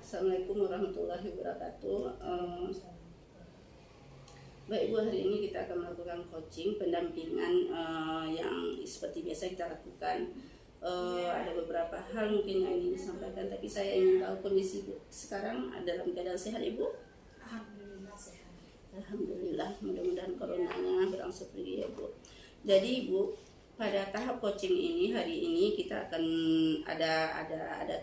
Assalamualaikum warahmatullahi wabarakatuh. Baik Ibu, hari ini kita akan melakukan coaching pendampingan yang seperti biasa kita lakukan. Ada beberapa hal mungkin yang ingin disampaikan, tapi saya ingin tahu kondisi Ibu sekarang dalam keadaan sehat Ibu? Alhamdulillah sehat. Alhamdulillah, mudah-mudahan coronanya berangsur pergi ya Bu. Jadi Ibu, pada tahap coaching ini hari ini kita akan ada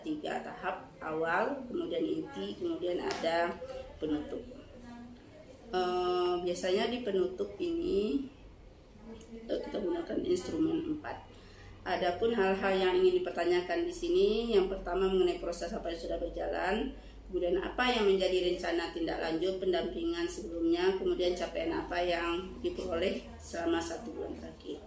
3 tahap: awal, kemudian inti, kemudian ada penutup. Biasanya di penutup ini kita gunakan instrumen 4. Adapun hal-hal yang ingin dipertanyakan di sini, yang pertama mengenai proses apa yang sudah berjalan, kemudian apa yang menjadi rencana tindak lanjut pendampingan sebelumnya, kemudian capaian apa yang diperoleh selama 1 bulan terakhir.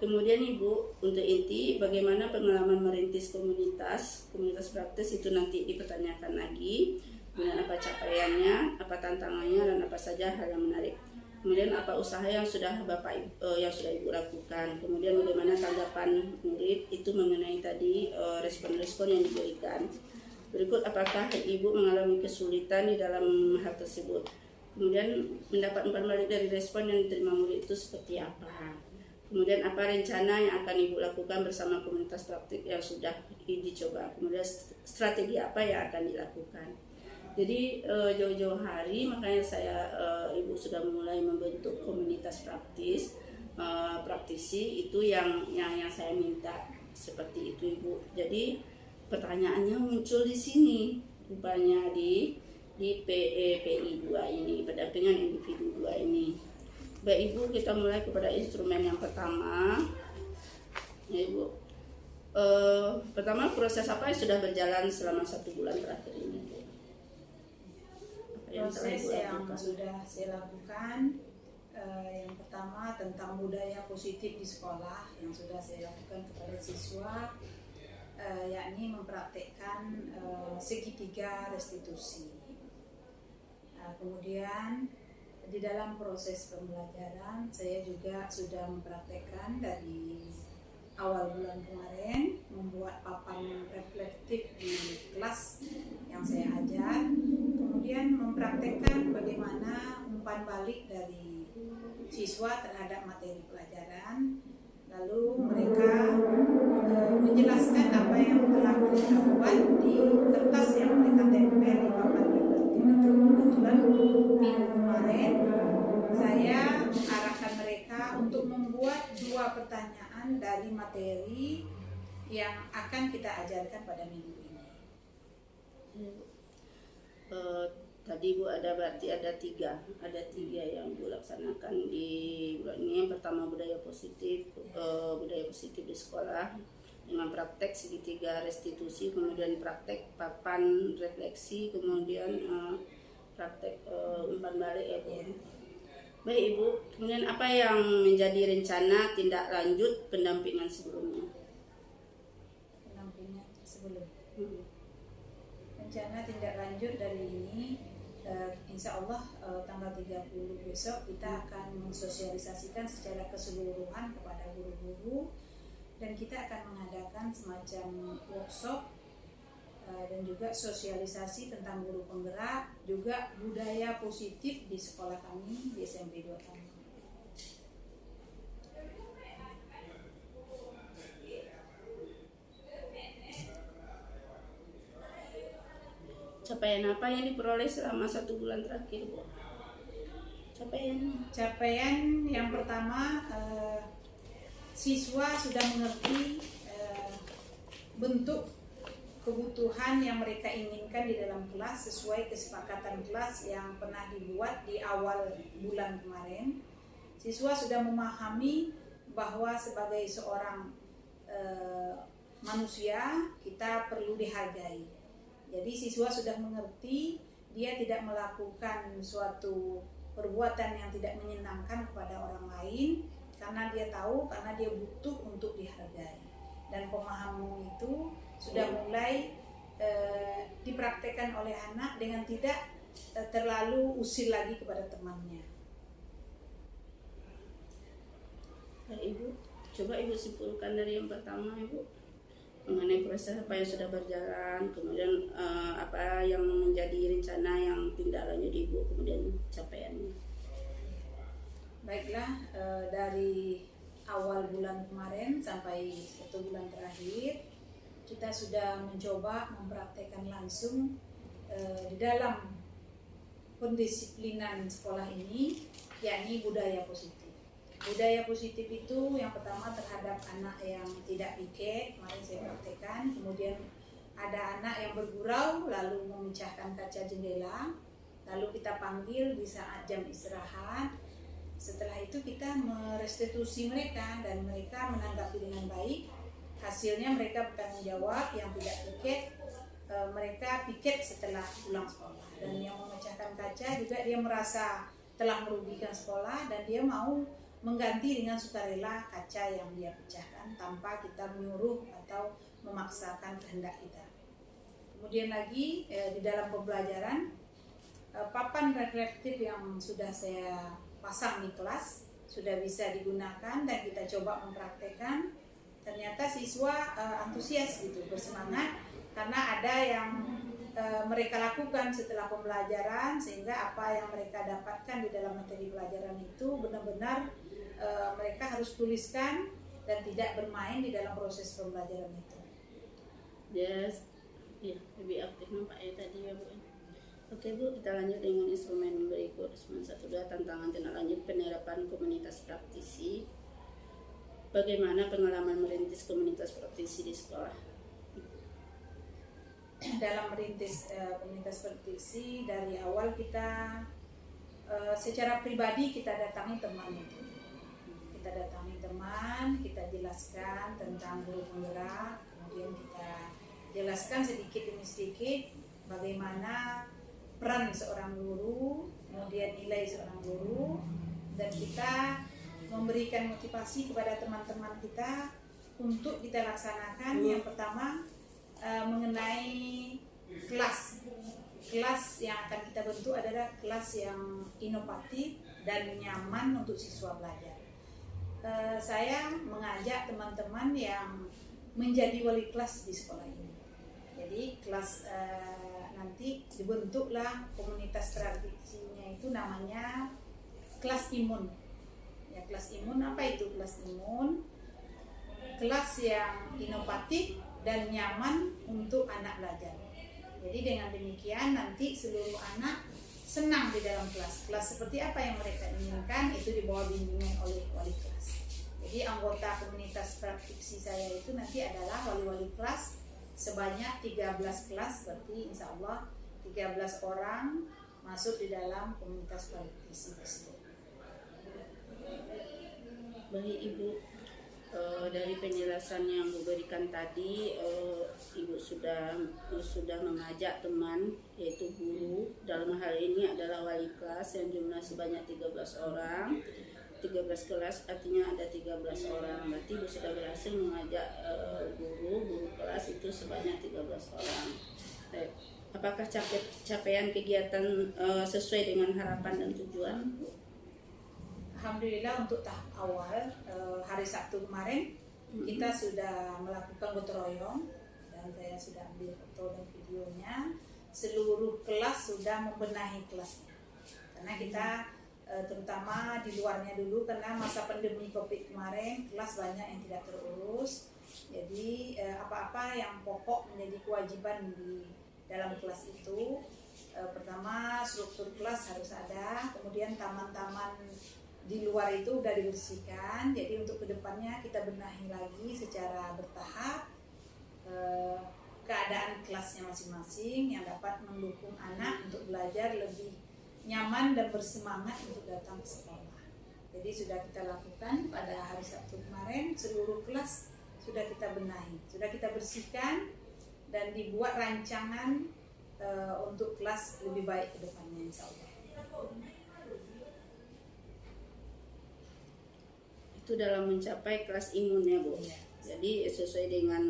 Kemudian Ibu, untuk inti, bagaimana pengalaman merintis komunitas praktis itu nanti dipertanyakan lagi. Kemudian apa capaiannya, apa tantangannya, dan apa saja hal yang menarik. Kemudian apa usaha yang sudah Ibu lakukan. Kemudian bagaimana tanggapan murid itu mengenai tadi respon-respon yang diberikan. Berikut, apakah Ibu mengalami kesulitan di dalam hal tersebut. Kemudian mendapat umpan balik dari respon yang diterima murid itu seperti apa. Kemudian apa rencana yang akan Ibu lakukan bersama komunitas praktik yang sudah dicoba. Kemudian strategi apa yang akan dilakukan. Jadi jauh-jauh hari makanya Ibu sudah mulai membentuk komunitas praktisi itu yang saya minta seperti itu Ibu. Jadi pertanyaannya muncul di sini rupanya di PI 2 ini, pendampingan individu 2 ini. Baik Ibu, kita mulai kepada instrumen yang pertama ya Ibu. Pertama, proses apa yang sudah berjalan selama 1 bulan terakhir ini Bu? Proses yang sudah saya lakukan, yang pertama tentang budaya positif di sekolah yang sudah saya lakukan kepada siswa, yakni mempraktekkan segitiga restitusi. Kemudian di dalam proses pembelajaran saya juga sudah mempraktekkan dari awal bulan kemarin membuat papan reflektif di kelas yang saya ajar, kemudian mempraktekkan bagaimana umpan balik dari siswa terhadap materi pelajaran, lalu mereka menjelaskan apa yang telah mereka buat di kertas yang mereka tempel di papan reflektif itu. Kebetulan minggu kemarin saya arahkan mereka untuk membuat 2 pertanyaan dari materi yang akan kita ajarkan pada minggu ini. Tadi Bu berarti ada tiga yang Bu laksanakan di bulan ini. Yang pertama budaya positif di sekolah dengan praktek segitiga restitusi, kemudian praktek papan refleksi, kemudian praktek umpan balik ya Bu. Baik Ibu, kemudian apa yang menjadi rencana tindak lanjut pendampingan sebelumnya? Pendampingan sebelum. Rencana tindak lanjut dari ini, insya Allah tanggal 30 besok kita akan mensosialisasikan secara keseluruhan kepada guru-guru, dan kita akan mengadakan semacam workshop dan juga sosialisasi tentang guru penggerak, juga budaya positif di sekolah kami di SMP 2 kami. Capaian apa yang diperoleh selama 1 bulan terakhir Bu? Capaian yang pertama, siswa sudah mengerti bentuk kebutuhan yang mereka inginkan di dalam kelas sesuai kesepakatan kelas yang pernah dibuat di awal bulan kemarin. Siswa sudah memahami bahwa sebagai seorang manusia kita perlu dihargai. Jadi siswa sudah mengerti dia tidak melakukan suatu perbuatan yang tidak menyenangkan kepada orang lain karena dia tahu, karena dia butuh untuk dihargai. Dan pemahaman itu sudah mulai dipraktekkan oleh anak dengan tidak terlalu usil lagi kepada temannya. Ibu, coba Ibu simpulkan dari yang pertama Ibu. mengenai proses apa yang sudah berjalan, kemudian apa yang menjadi rencana yang tindak lanjut Ibu, kemudian capaiannya. Baiklah, dari awal bulan kemarin sampai 1 bulan terakhir kita sudah mencoba mempraktekkan langsung di dalam pendisiplinan sekolah ini, yakni budaya positif. Budaya positif itu yang pertama terhadap anak yang tidak piket, kemarin saya praktekkan. Kemudian ada anak yang bergurau lalu memecahkan kaca jendela, lalu kita panggil di saat jam istirahat. Setelah itu kita merestitusi mereka dan mereka menanggapi dengan baik. Hasilnya mereka bertanggung jawab, yang tidak piket mereka piket setelah pulang sekolah, dan yang memecahkan kaca juga dia merasa telah merugikan sekolah dan dia mau mengganti dengan sukarela kaca yang dia pecahkan tanpa kita menyuruh atau memaksakan kehendak kita. Kemudian lagi di dalam pembelajaran, papan reflektif yang sudah saya pasang di kelas sudah bisa digunakan dan kita coba mempraktekkan. Ternyata siswa antusias gitu, bersemangat karena ada yang mereka lakukan setelah pembelajaran, sehingga apa yang mereka dapatkan di dalam materi pelajaran itu benar-benar mereka harus tuliskan dan tidak bermain di dalam proses pembelajaran itu. Yes, ya, lebih aktif nampaknya tadi ya Bu. Oke Bu, kita lanjut dengan instrumen berikut. Instrumen 1-2, tantangan tindak lanjut penerapan komunitas praktisi. Bagaimana pengalaman merintis komunitas praktisi di sekolah? Dalam merintis komunitas praktisi, dari awal kita secara pribadi kita datangi teman itu. Kita datangi teman, kita jelaskan tentang guru penggerak, kemudian kita jelaskan sedikit demi sedikit bagaimana peran seorang guru, kemudian nilai seorang guru, dan kita memberikan motivasi kepada teman-teman kita untuk kita laksanakan. Yang pertama mengenai kelas yang akan kita bentuk adalah kelas yang inovatif dan nyaman untuk siswa belajar. Saya mengajak teman-teman yang menjadi wali kelas di sekolah ini. Jadi kelas nanti dibentuklah komunitas praktisinya, itu namanya kelas imun. Ya, kelas imun, apa itu kelas imun? Kelas yang inovatif dan nyaman untuk anak belajar. Jadi dengan demikian nanti seluruh anak senang di dalam kelas. Kelas seperti apa yang mereka inginkan itu di bawah bimbingan oleh wali kelas. Jadi anggota komunitas praktisi saya itu nanti adalah wali-wali kelas sebanyak 13 kelas, berarti insya Allah 13 orang masuk di dalam komunitas praktisi tersebut. Baik Ibu, dari penjelasan yang Bu berikan tadi, Ibu sudah mengajak teman, yaitu guru. Dalam hal ini adalah wali kelas yang jumlah sebanyak 13 orang. 13 kelas artinya ada 13 orang. Berarti Ibu sudah berhasil mengajak guru kelas itu sebanyak 13 orang. Baik. Apakah capaian kegiatan sesuai dengan harapan dan tujuan? Alhamdulillah untuk tahap awal hari Sabtu kemarin kita sudah melakukan gotong royong dan saya sudah ambil foto dan videonya. Seluruh kelas sudah membenahi kelasnya karena kita terutama di luarnya dulu, karena masa pandemi Covid kemarin kelas banyak yang tidak terurus. Jadi apa-apa yang pokok menjadi kewajiban di dalam kelas itu, pertama struktur kelas harus ada, kemudian taman-taman di luar itu udah dibersihkan. Jadi untuk kedepannya kita benahi lagi secara bertahap keadaan kelasnya masing-masing yang dapat mendukung anak untuk belajar lebih nyaman dan bersemangat untuk datang ke sekolah. Jadi sudah kita lakukan pada hari Sabtu kemarin, seluruh kelas sudah kita benahi, sudah kita bersihkan dan dibuat rancangan untuk kelas lebih baik ke depannya insya Allah. Itu dalam mencapai kelas imun ya Bu. Ya. Jadi sesuai dengan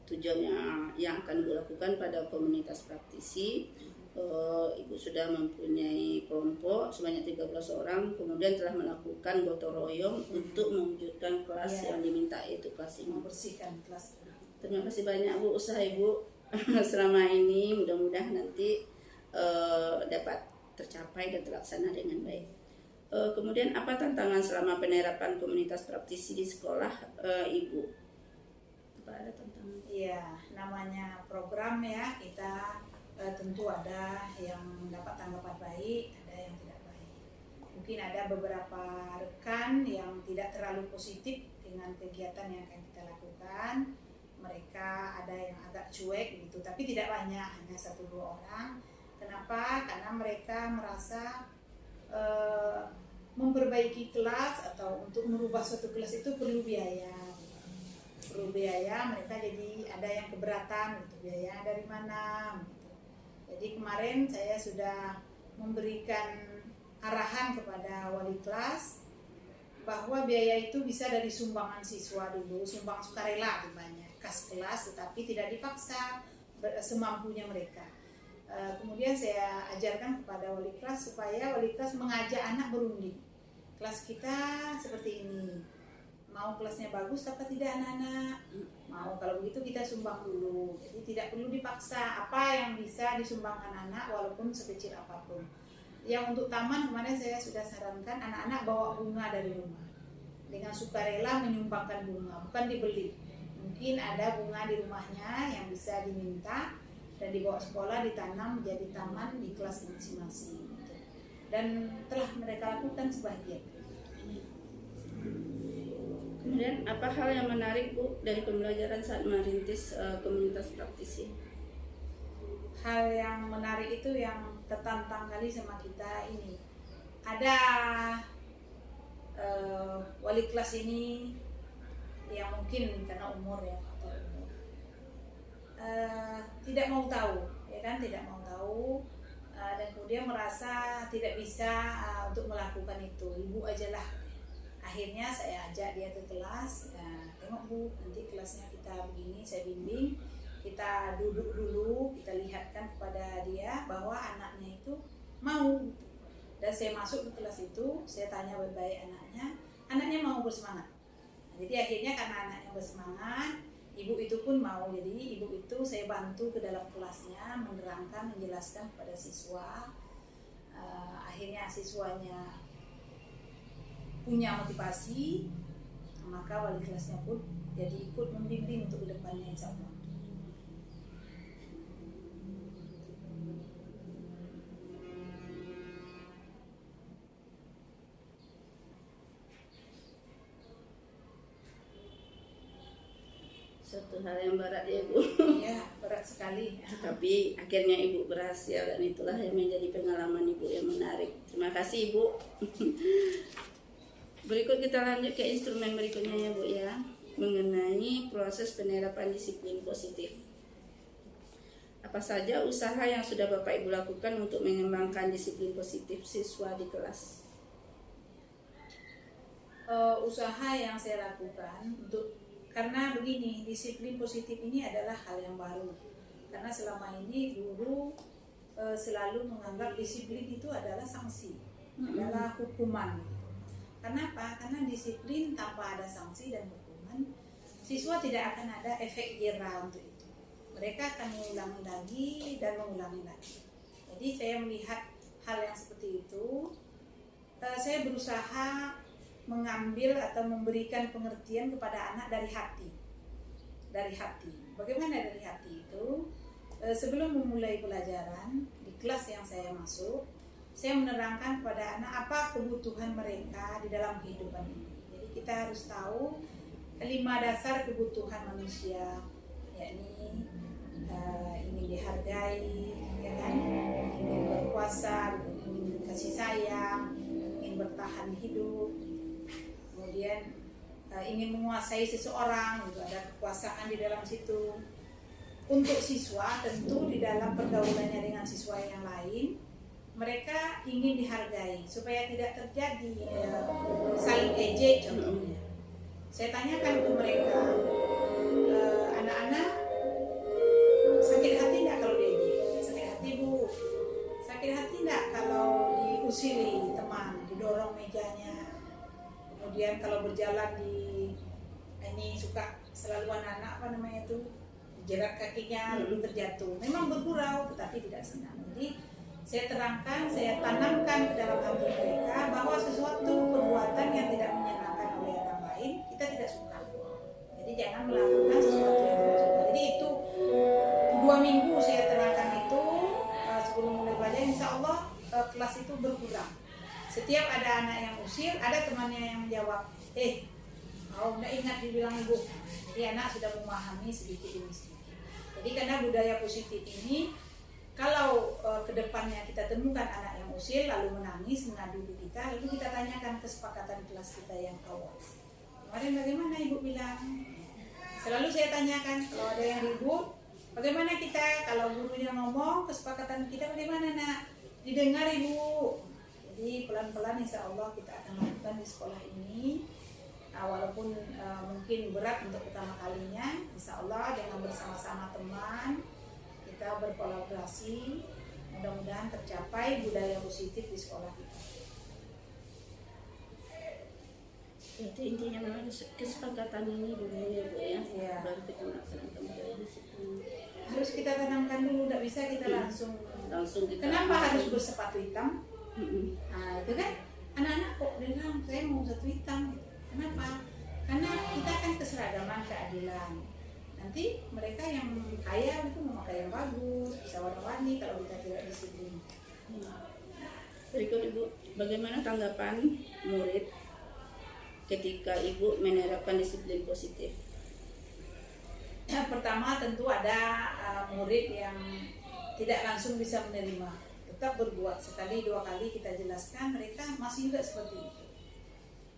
tujuannya yang akan dilakukan pada komunitas praktisi, Ibu sudah mempunyai kelompok sebanyak 13 orang, kemudian telah melakukan gotong royong untuk mewujudkan kelas yang diminta, yaitu kelas imun. Membersihkan kelas. Terima kasih banyak Bu usaha Ibu selama ini, mudah-mudahan nanti dapat tercapai dan terlaksana dengan baik. Kemudian apa tantangan selama penerapan komunitas praktisi di sekolah Ibu? Apa ada tantangan? Iya, namanya program ya, kita tentu ada yang mendapat tanggapan baik, ada yang tidak baik. Mungkin ada beberapa rekan yang tidak terlalu positif dengan kegiatan yang akan kita lakukan. Mereka ada yang agak cuek gitu, tapi tidak banyak, hanya 1-2 orang. Kenapa? Karena mereka merasa memperbaiki kelas atau untuk merubah suatu kelas itu perlu biaya. Mereka jadi ada yang keberatan gitu, biaya dari mana gitu. Jadi kemarin saya sudah memberikan arahan kepada wali kelas bahwa biaya itu bisa dari sumbangan siswa dulu, sumbang sukarela banyak kas kelas, tetapi tidak dipaksa, semampunya mereka. Kemudian saya ajarkan kepada wali kelas supaya wali kelas mengajak anak berunding. Kelas kita seperti ini, mau kelasnya bagus apa tidak anak-anak? Mau, kalau begitu kita sumbang dulu. Jadi tidak perlu dipaksa, apa yang bisa disumbangkan anak walaupun sekecil apapun. Yang untuk taman kemarin saya sudah sarankan anak-anak bawa bunga dari rumah. Dengan sukarela menyumbangkan bunga, bukan dibeli. Mungkin ada bunga di rumahnya yang bisa diminta dan dibawa sekolah, ditanam menjadi taman di kelas masing-masing. Dan telah mereka lakukan sebagian. Kemudian apa hal yang menarik Bu dari pembelajaran saat merintis komunitas praktisi? Hal yang menarik itu yang tertantang kali sama kita ini. Ada wali kelas ini yang mungkin karena umur ya, faktor umur, tidak mau tahu, ya kan, tidak mau tahu. Dan kemudian merasa tidak bisa untuk melakukan itu. Ibu ajalah. Akhirnya saya ajak dia ke kelas. Tengok Bu, nanti kelasnya kita begini, saya bimbing. Kita duduk dulu, kita lihatkan kepada dia bahwa anaknya itu mau. Dan saya masuk ke kelas itu, saya tanya baik-baik anaknya mau bersemangat. Jadi akhirnya karena anaknya bersemangat, ibu itu pun mau. Jadi ibu itu saya bantu ke dalam kelasnya, menerangkan, menjelaskan kepada siswa. Akhirnya siswanya punya motivasi, maka wali kelasnya pun jadi ikut membimbing untuk kedepannya, insya Allah. Suatu hal yang berat ya Bu. Ya, berat sekali. Tapi akhirnya Ibu berhasil dan itulah yang menjadi pengalaman Ibu yang menarik. Terima kasih Ibu. Berikut kita lanjut ke instrumen berikutnya ya Bu ya, mengenai proses penerapan disiplin positif. Apa saja usaha yang sudah Bapak Ibu lakukan untuk mengembangkan disiplin positif siswa di kelas? Usaha yang saya lakukan karena begini, disiplin positif ini adalah hal yang baru. Karena selama ini guru selalu menganggap disiplin itu adalah sanksi, adalah hukuman. Kenapa? Karena disiplin tanpa ada sanksi dan hukuman, siswa tidak akan ada efek jera untuk itu. Mereka akan mengulangi lagi dan mengulangi lagi. Jadi saya melihat hal yang seperti itu, saya berusaha mengambil atau memberikan pengertian kepada anak dari hati. Dari hati. Bagaimana dari hati itu? Sebelum memulai pelajaran di kelas yang saya masuk, saya menerangkan kepada anak apa kebutuhan mereka di dalam kehidupan ini. Jadi kita harus tahu 5 dasar kebutuhan manusia, yakni ingin dihargai, ya kan? Ingin berkuasa, ingin kasih sayang, ingin bertahan hidup, kemudian ingin menguasai seseorang, gitu, ada kekuasaan di dalam situ. Untuk siswa tentu di dalam pergaulannya dengan siswa yang lain, mereka ingin dihargai supaya tidak terjadi saling ejek contohnya. Saya tanyakan ke mereka, anak-anak sakit hati tidak kalau diejek? Sakit hati Bu. Sakit hati tidak kalau diusiri teman, didorong mejanya, kemudian kalau berjalan ini suka selalu anak-anak apa namanya itu jerat kakinya lalu terjatuh. Memang bergurau tetapi tidak senang. Jadi saya terangkan, saya tanamkan ke dalam hati mereka bahwa sesuatu perbuatan yang tidak menyenangkan oleh orang lain kita tidak suka. Jadi jangan melakukan sesuatu yang tidak suka. Jadi itu 2 minggu saya terangkan itu sebelum mulai belajar, insya Allah kelas itu berkurang. Setiap ada anak yang usir, ada temannya yang menjawab, kau tidak ingat dibilang ibu, jadi anak sudah memahami sedikit demi sedikit. Jadi karena budaya positif ini, kalau kedepannya kita temukan anak yang usil lalu menangis mengadu ke kita, lalu kita tanyakan kesepakatan kelas kita yang awal. Kemarin bagaimana ibu bilang? Selalu saya tanyakan kalau ada yang ribut, bagaimana kita kalau gurunya ngomong kesepakatan kita bagaimana nak? Didengar ibu. Jadi pelan-pelan insya Allah kita akan lakukan di sekolah ini. Walaupun mungkin berat untuk pertama kalinya, insya Allah dengan bersama-sama teman kita berkolaborasi, mudah-mudahan tercapai budaya positif di sekolah kita. Jadi intinya memang kesepakatan ini dulu ya Bu ya. Ya. Baru kita melaksanakan budaya disiplin. Harus kita tanamkan dulu, tidak bisa kita langsung Kita kenapa harus bersepatu hitam? Nah itu kan anak-anak kok bilang saya mau sepatu hitam gitu. Kenapa? Karena kita kan keseragaman, keadilan. Nanti mereka yang kaya itu memakai yang bagus, bisa warna-warni kalau kita tidak disiplin. Berikut Ibu, bagaimana tanggapan murid ketika Ibu menerapkan disiplin positif? Pertama tentu ada murid yang tidak langsung bisa menerima, tetap berbuat sekali 2 kali kita jelaskan, mereka masih juga seperti itu.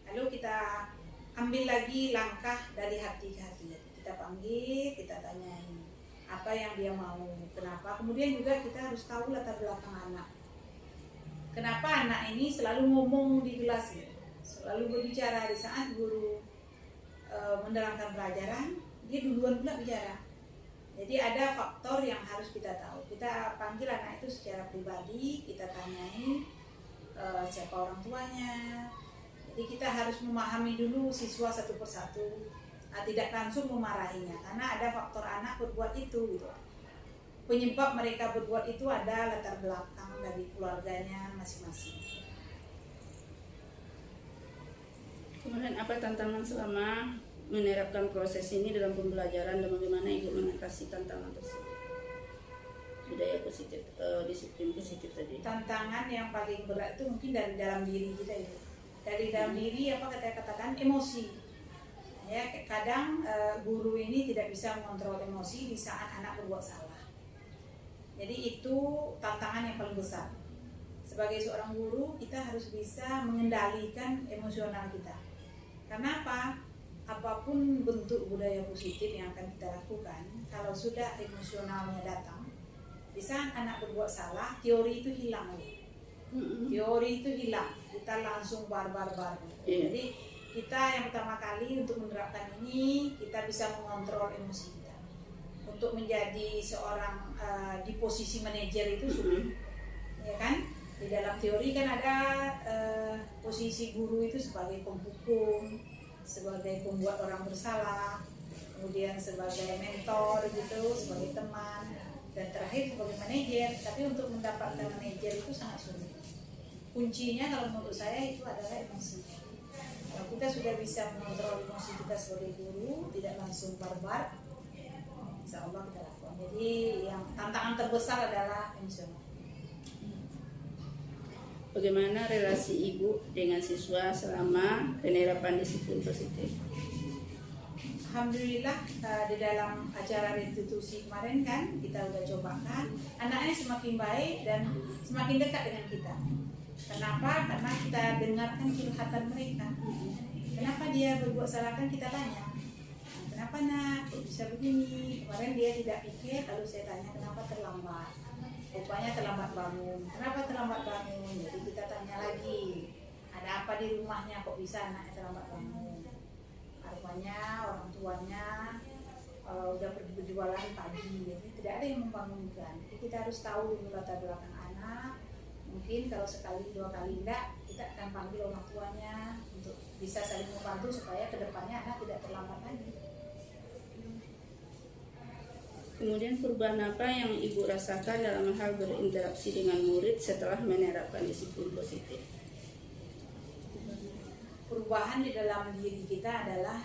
Lalu kita ambil lagi langkah dari hati ke hati. Kita panggil, kita tanyain apa yang dia mau, kenapa. Kemudian juga kita harus tahu latar belakang anak. Kenapa anak ini selalu ngomong di kelas, selalu berbicara di saat guru menerangkan pelajaran, dia duluan pula bicara. Jadi ada faktor yang harus kita tahu. Kita panggil anak itu secara pribadi, kita tanyain siapa orang tuanya. Jadi kita harus memahami dulu siswa satu persatu, tidak langsung memarahinya, karena ada faktor anak berbuat itu gitu. Penyebab mereka berbuat itu ada latar belakang dari keluarganya masing-masing. Kemudian apa tantangan selama menerapkan proses ini dalam pembelajaran dan bagaimana Ibu mengatasi tantangan tersebut? Budaya positif, disiplin positif tadi. Tantangan yang paling berat itu mungkin dari dalam diri kita itu. Dari dalam diri apa katakan emosi. Ya, kadang guru ini tidak bisa mengontrol emosi di saat anak berbuat salah. Jadi itu tantangan yang paling besar. Sebagai seorang guru kita harus bisa mengendalikan emosional kita. Karena apa? Apapun bentuk budaya positif yang akan kita lakukan, kalau sudah emosionalnya datang, di saat anak berbuat salah, teori itu hilang. Teori itu hilang, kita langsung barbar. Jadi kita yang pertama kali untuk menerapkan ini, kita bisa mengontrol emosi kita. Untuk menjadi seorang di posisi manajer itu sulit, ya kan? Di dalam teori kan ada posisi guru itu sebagai penghukum, sebagai pembuat orang bersalah, kemudian sebagai mentor gitu, sebagai teman, dan terakhir sebagai manajer. Tapi untuk mendapatkan manajer itu sangat sulit. Kuncinya kalau menurut saya itu adalah emosi. Kalau kita sudah bisa mengontrol emosi kita sebagai guru, tidak langsung barbar, insya Allah kita lakukan. Jadi yang tantangan terbesar adalah emosional. Bagaimana relasi Ibu dengan siswa selama penerapan disiplin positif? Alhamdulillah di dalam acara restitusi kemarin kan kita udah cobakan, anaknya semakin baik dan semakin dekat dengan kita. Kenapa? Karena kita dengarkan curhatan mereka. Kenapa dia berbuat salah, kan kita tanya. Kenapa nak? Kok bisa begini? Kemarin dia tidak pikir, lalu saya tanya kenapa terlambat. Rupanya terlambat bangun. Kenapa terlambat bangun? Jadi kita tanya lagi. Ada apa di rumahnya kok bisa anaknya terlambat bangun? Rupanya orang tuanya udah pergi berjualan pagi, jadi tidak ada yang membangunkan. Jadi kita harus tahu dulu latar belakang anak. Mungkin kalau sekali 2 kali enggak, kita akan panggil orang tuanya untuk bisa saling membantu supaya kedepannya anak tidak terlambat lagi. Kemudian perubahan apa yang Ibu rasakan dalam hal berinteraksi dengan murid setelah menerapkan disiplin positif? Perubahan di dalam diri kita adalah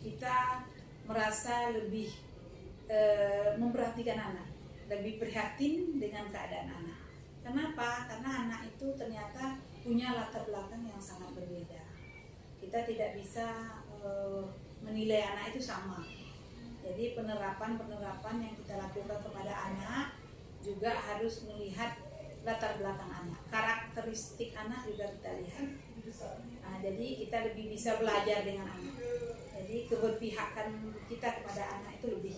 kita merasa lebih memperhatikan anak, lebih prihatin dengan keadaan anak. Kenapa? Karena anak itu ternyata punya latar belakang yang sangat berbeda. Kita tidak bisa menilai anak itu sama. Jadi penerapan yang kita lakukan kepada anak juga harus melihat latar belakang anak, karakteristik anak juga kita lihat. Nah, jadi kita lebih bisa belajar dengan anak. Jadi keberpihakan kita kepada anak itu lebih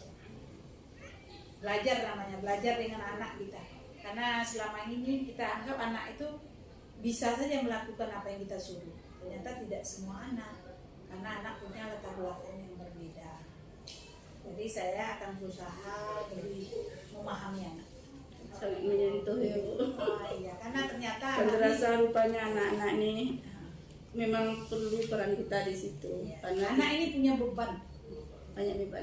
belajar, namanya belajar dengan anak kita. Karena selama ini kita anggap anak itu bisa saja melakukan apa yang kita suruh. Ternyata tidak semua anak, karena anak punya latar belakang yang berbeda. Jadi saya akan berusaha lebih memahami anak. Sangat menyentuh ya Bu. Iya, karena ternyata Kan terasa rupanya anak-anak ini memang perlu peran kita di situ. ya, Karena anak ini punya beban. banyak beban.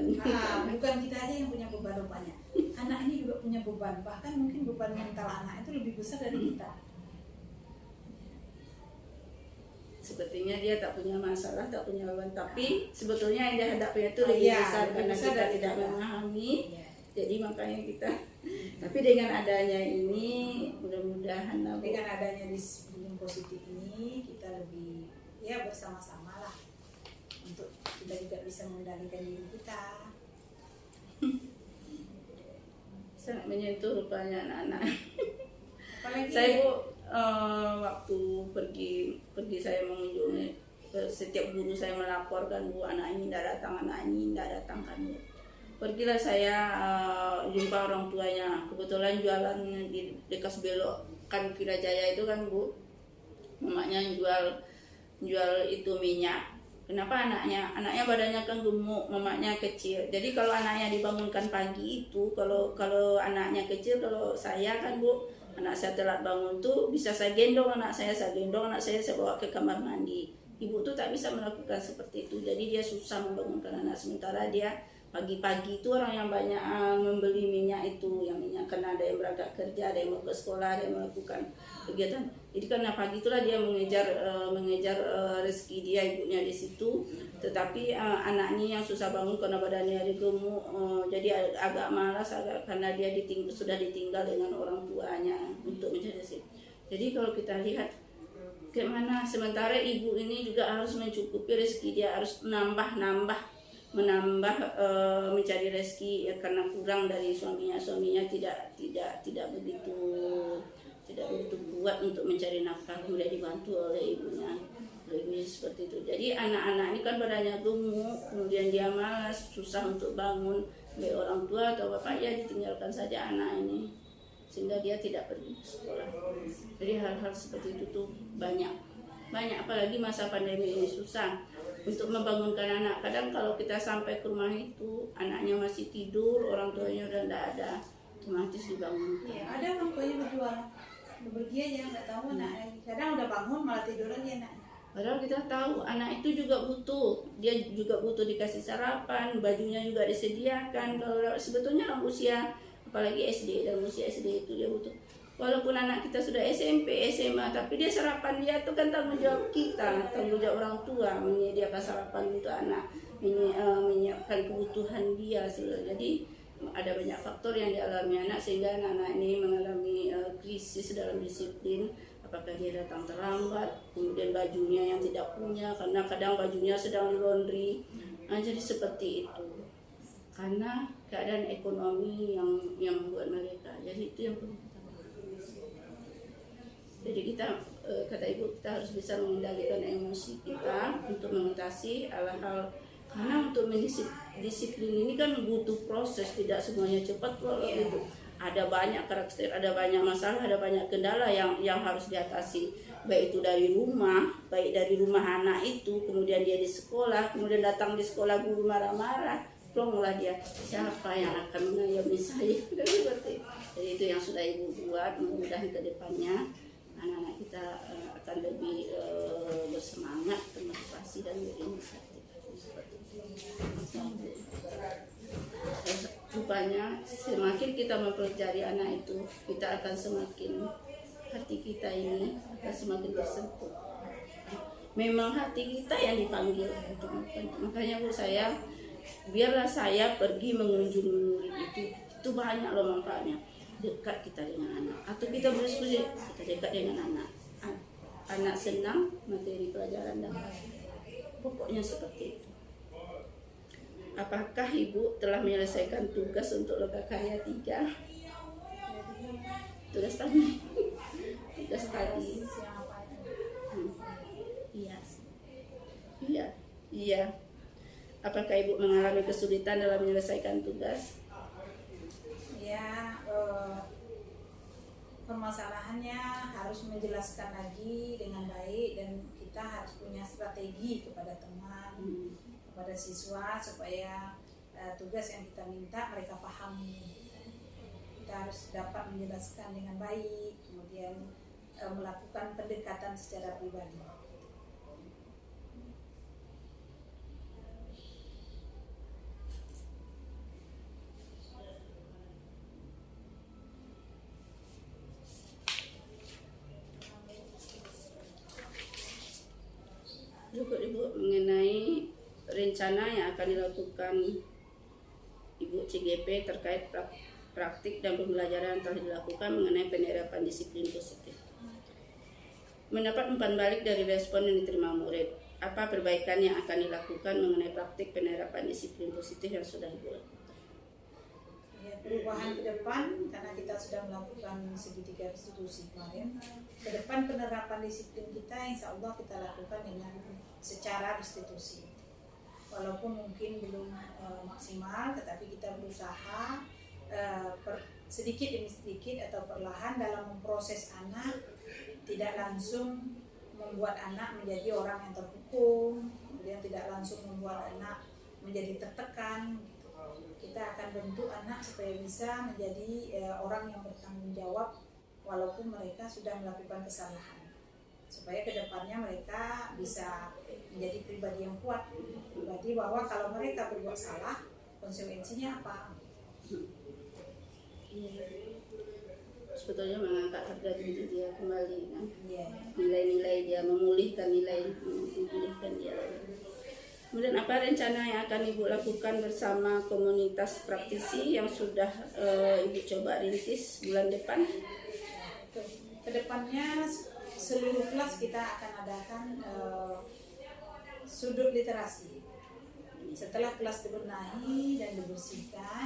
Bukan kita aja yang punya beban rupanya. Anak ini juga punya beban. Bahkan mungkin beban mental anak itu lebih besar dari kita. Sepertinya dia tak punya masalah, tak punya beban, tapi sebetulnya yang dihadapi itu lebih besar karena kita tidak memahami. Ya. Jadi makanya kita. Tapi dengan adanya ini, mudah-mudahan Dengan adanya disiplin positif ini, kita lebih ya bersama-sama lah untuk kita juga bisa mengendalikan diri kita. sangat menyentuh rupanya anak-anak. Apalagi Saya Bu, waktu pergi saya mengunjungi, setiap guru saya melaporkan Bu, anak ini tidak datang, anak ini tidak datang kan Bu. Pergilah saya jumpa orang tuanya, kebetulan jualan di dekat belok kan Villa Jaya itu kan Bu, mamanya jual itu minyak. Kenapa anaknya badannya kan gemuk, mamanya kecil. Jadi kalau anaknya dibangunkan pagi itu, kalau anaknya kecil, kalau saya kan Bu, anak saya telat bangun tuh bisa saya gendong anak saya bawa ke kamar mandi. Ibu tuh tak bisa melakukan seperti itu, jadi dia susah membangunkan anak. Sementara dia pagi-pagi itu orang yang banyak membeli minyak itu, yang minyak, karena ada yang berangkat kerja, ada yang mau ke sekolah, ada yang melakukan kegiatan. Jadi karena pagi itulah dia mengejar rezeki dia, ibunya di situ. Tetapi anaknya yang susah bangun karena badannya dia gemuk, jadi agak malas, karena dia sudah ditinggal dengan orang tuanya untuk mencari rezeki. Jadi kalau kita lihat kemana, sementara ibu ini juga harus mencukupi rezeki, dia harus menambah mencari rezeki ya, karena kurang dari suaminya tidak begitu kuat untuk mencari nafkah, kemudian dibantu oleh ibunya seperti itu. Jadi anak-anak ini kan badannya gemuk, kemudian dia malas, susah untuk bangun, baik orang tua atau bapaknya ditinggalkan saja anak ini sehingga dia tidak pergi ke sekolah. Jadi hal-hal seperti itu tuh banyak, apalagi masa pandemi ini susah untuk membangunkan anak. Kadang kalau kita sampai ke rumah itu anaknya masih tidur, orang tuanya udah tidak ada, otomatis dibangunkan. ya, ada orang tuanya berjualan, pergi aja nggak tahu anaknya. Kadang udah bangun malah tidur lagi anaknya. Padahal kita tahu anak itu juga butuh, dia juga butuh dikasih sarapan, bajunya juga disediakan. Kalau sebetulnya dalam usia, apalagi SD, dalam usia SD itu dia butuh. Walaupun anak kita sudah SMP, SMA, tapi dia sarapan, dia itu kan tanggung jawab kita, tanggung jawab orang tua menyediakan sarapan untuk anak, menyiapkan kebutuhan dia. Jadi ada banyak faktor yang dialami anak sehingga anak-anak ini mengalami krisis dalam disiplin. Apakah dia datang terlambat, kemudian bajunya yang tidak punya, karena kadang bajunya sedang di laundry. Nah, jadi seperti itu. Karena keadaan ekonomi yang membuat mereka. Jadi itu yang perlu kita lakukan. Jadi kita, kata Ibu, kita harus bisa mengendalikan emosi kita untuk mengatasi hal-hal. Karena untuk mendisiplin ini kan butuh proses, tidak semuanya cepat kok gitu. Ada banyak karakter, ada banyak masalah, ada banyak kendala yang harus diatasi. Baik itu dari rumah, baik dari rumah anak itu, kemudian dia di sekolah, kemudian datang di sekolah guru marah-marah, plonglah dia, siapa yang akan mengayomi saya? Seperti. Jadi itu yang sudah Ibu buat, mudah-mudahan ke depannya anak-anak kita akan lebih bersemangat, termotivasi dan berinisiatif. Seperti itu. Rupanya semakin kita mempelajari anak itu, kita akan semakin, hati kita ini akan semakin tersentuh. Memang hati kita yang dipanggil. Makanya Bu, saya biarlah saya pergi mengunjungi murid itu banyak loh manfaatnya. Dekat kita dengan anak, atau kita berdiskusi, kita dekat dengan anak. Anak senang, materi pelajaran dapat. Pokoknya seperti itu. Apakah Ibu telah menyelesaikan tugas untuk lokakarya 3? Tugas tadi. Tugas tadi. Iya. Iya. Iya. Apakah Ibu mengalami kesulitan dalam menyelesaikan tugas? Ya, permasalahannya harus menjelaskan lagi dengan baik, dan kita harus punya strategi kepada teman, kepada siswa, supaya tugas yang kita minta mereka pahami. Kita harus dapat menjelaskan dengan baik, kemudian melakukan pendekatan secara pribadi. Juga Ibu mengenai rencana yang akan dilakukan Ibu CGP terkait praktik dan pembelajaran yang telah dilakukan mengenai penerapan disiplin positif. Mendapat umpan balik dari respon yang diterima murid, apa perbaikan yang akan dilakukan mengenai praktik penerapan disiplin positif yang sudah Ibu lakukan? Ya, perubahan ke depan, karena kita sudah melakukan segitiga restitusi kemarin, ke depan penerapan disiplin kita insya Allah kita lakukan dengan secara restitusi. Walaupun mungkin belum maksimal, tetapi kita berusaha sedikit demi sedikit atau perlahan dalam memproses anak, tidak langsung membuat anak menjadi orang yang terhukum, kemudian tidak langsung membuat anak menjadi tertekan. Kita akan bentuk anak supaya bisa menjadi orang yang bertanggung jawab walaupun mereka sudah melakukan kesalahan, supaya kedepannya mereka bisa menjadi pribadi yang kuat, pribadi bahwa kalau mereka berbuat salah konsekuensinya apa. Sebetulnya mengangkat harga diri dia kembali kan, Yeah. nilai-nilai dia, memulihkan dia. Kemudian apa rencana yang akan Ibu lakukan bersama komunitas praktisi yang sudah Ibu coba rintis bulan depan? Kedepannya seluruh kelas kita akan adakan sudut literasi. Setelah kelas dibenahi dan dibersihkan,